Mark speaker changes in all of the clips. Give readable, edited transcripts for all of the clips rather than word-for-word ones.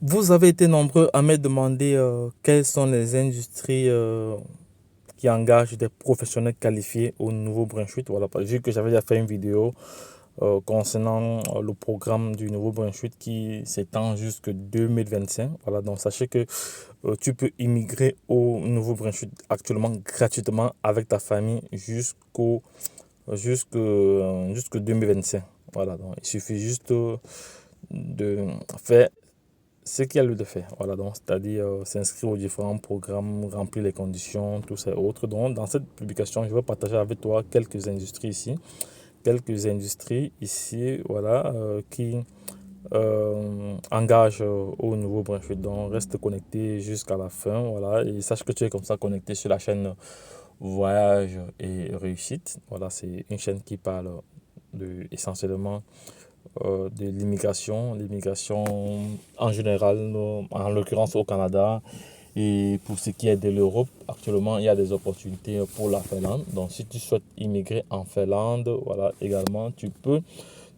Speaker 1: Vous avez été nombreux à me demander quelles sont les industries qui engagent des professionnels qualifiés au Nouveau-Brunswick. Voilà, vu que j'avais déjà fait une vidéo concernant le programme du Nouveau-Brunswick qui s'étend jusqu'en 2025. Voilà, donc sachez que tu peux immigrer au Nouveau-Brunswick actuellement gratuitement avec ta famille jusqu'au 2025. Voilà, donc il suffit juste de faire ce qu'il y a lieu de faire. Voilà, donc, c'est-à-dire s'inscrire aux différents programmes, remplir les conditions, tout ça et autres. Donc, dans cette publication, je vais partager avec toi quelques industries ici. Quelques industries ici, voilà, qui engagent au Nouveau-Brunswick. Donc, reste connecté jusqu'à la fin, voilà, et sache que tu es comme ça connecté sur la chaîne Voyage et Réussite. Voilà, c'est une chaîne qui parle essentiellement de l'immigration en général, en l'occurrence au Canada. Et pour ce qui est de l'Europe, actuellement, il y a des opportunités pour la Finlande. Donc, si tu souhaites immigrer en Finlande, voilà, également, tu peux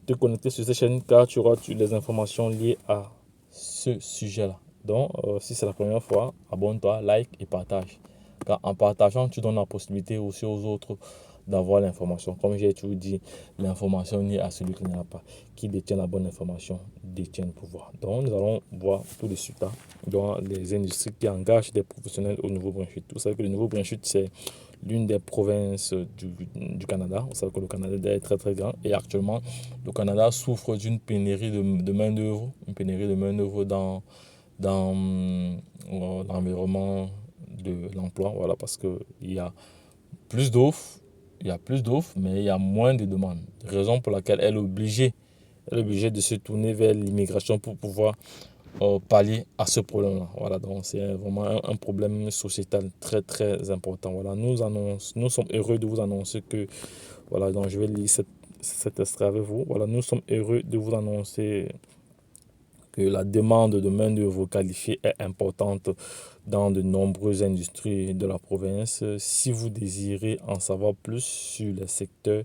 Speaker 1: te connecter sur cette chaîne car tu auras toutes les informations liées à ce sujet-là. Donc, si c'est la première fois, abonne-toi, like et partage. Car en partageant, tu donnes la possibilité aussi aux autres d'avoir l'information. Comme j'ai toujours dit, l'information n'est à celui qui n'en a pas. Qui détient la bonne information détient le pouvoir. Donc, nous allons voir tout de suite là, dans les industries qui engagent des professionnels au Nouveau-Brunswick. Vous savez que le Nouveau-Brunswick, c'est l'une des provinces du Canada. Vous savez que le Canada est très très grand et actuellement, le Canada souffre d'une pénurie de main-d'œuvre, une pénurie de main-d'œuvre dans l'environnement de l'emploi. Voilà, parce qu'il y a plus d'offres, mais il y a moins de demandes. Raison pour laquelle elle est obligée de se tourner vers l'immigration pour pouvoir pallier à ce problème-là. Voilà, donc c'est vraiment un problème sociétal très très important. Voilà, nous sommes heureux de vous annoncer que, voilà, donc je vais lire cet extrait avec vous. Voilà, nous sommes heureux de vous annoncer que la demande de main-d'œuvre qualifiée est importante dans de nombreuses industries de la province. Si vous désirez en savoir plus sur les secteurs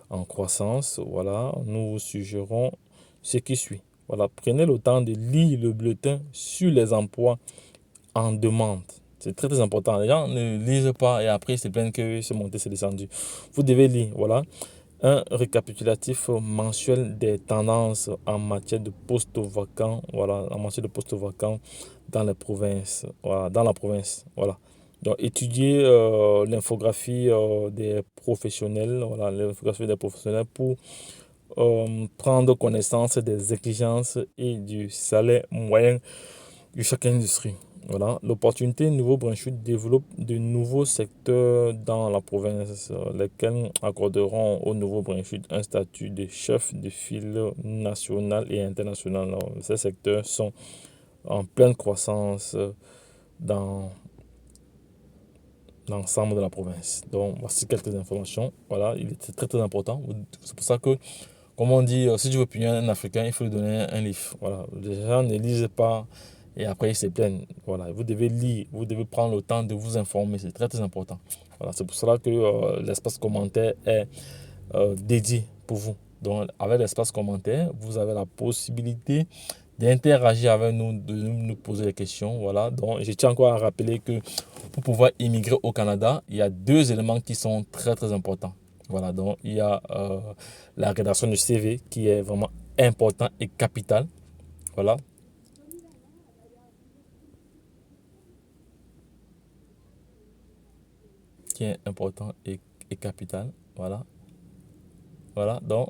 Speaker 1: en croissance, voilà, nous vous suggérons ce qui suit. Voilà, prenez le temps de lire le bulletin sur les emplois en demande. C'est très très important. Les gens ne lisent pas et après ils se plaignent que c'est monté, c'est descendu. Vous devez lire, voilà, un récapitulatif mensuel des tendances en matière de postes vacants, voilà, en matière de postes vacants dans les provinces, voilà, dans la province, voilà. Donc, étudier l'infographie des professionnels, voilà, l'infographie des professionnels pour prendre connaissance des exigences et du salaire moyen de chaque industrie. Voilà, l'opportunité Nouveau-Brunswick développe de nouveaux secteurs dans la province, lesquels accorderont au Nouveau-Brunswick un statut de chef de file national et international. Alors, ces secteurs sont en pleine croissance dans l'ensemble de la province. Donc, voici quelques informations. Voilà, il est très très important. C'est pour ça que, comme on dit, si tu veux punir un Africain, il faut lui donner un livre. Voilà, les gens ne lisent pas et après ils se plaignent. Voilà, vous devez lire, vous devez prendre le temps de vous informer, c'est très très important. Voilà, c'est pour cela que l'espace commentaire est dédié pour vous. Donc, avec l'espace commentaire, vous avez la possibilité d'interagir avec nous, de nous poser des questions. Voilà, donc je tiens encore à rappeler que pour pouvoir immigrer au Canada, il y a deux éléments qui sont très très importants. Voilà, donc il y a la rédaction du CV qui est vraiment important et capital. Voilà, qui est important et capital. Voilà, voilà. Donc,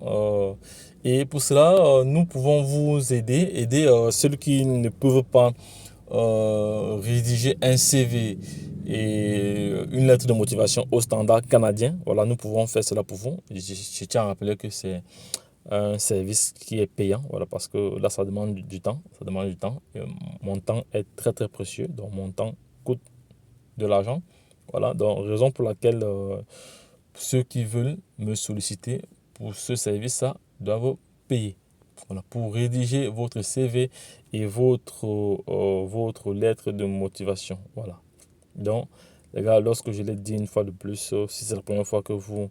Speaker 1: et pour cela, nous pouvons vous aider ceux qui ne peuvent pas rédiger un CV et une lettre de motivation au standard canadien. Voilà, nous pouvons faire cela pour vous. Je tiens à rappeler que c'est un service qui est payant, voilà, parce que là, ça demande du temps, ça demande du temps. Et mon temps est très, très précieux, donc mon temps coûte de l'argent. Voilà, donc raison pour laquelle ceux qui veulent me solliciter pour ce service-là doivent payer. Voilà, pour rédiger votre CV et votre lettre de motivation. Voilà. Donc, les gars, lorsque je l'ai dit une fois de plus, si c'est la première fois que vous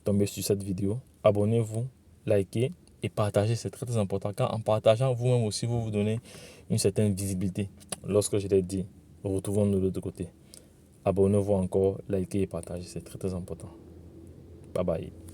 Speaker 1: tombez sur cette vidéo, abonnez-vous, likez et partager, c'est très très important. Car en partageant, vous-même aussi, vous vous donnez une certaine visibilité. Lorsque je l'ai dit, retrouvons-nous de l'autre côté. Abonnez-vous encore, likez et partagez, c'est très très important. Bye bye.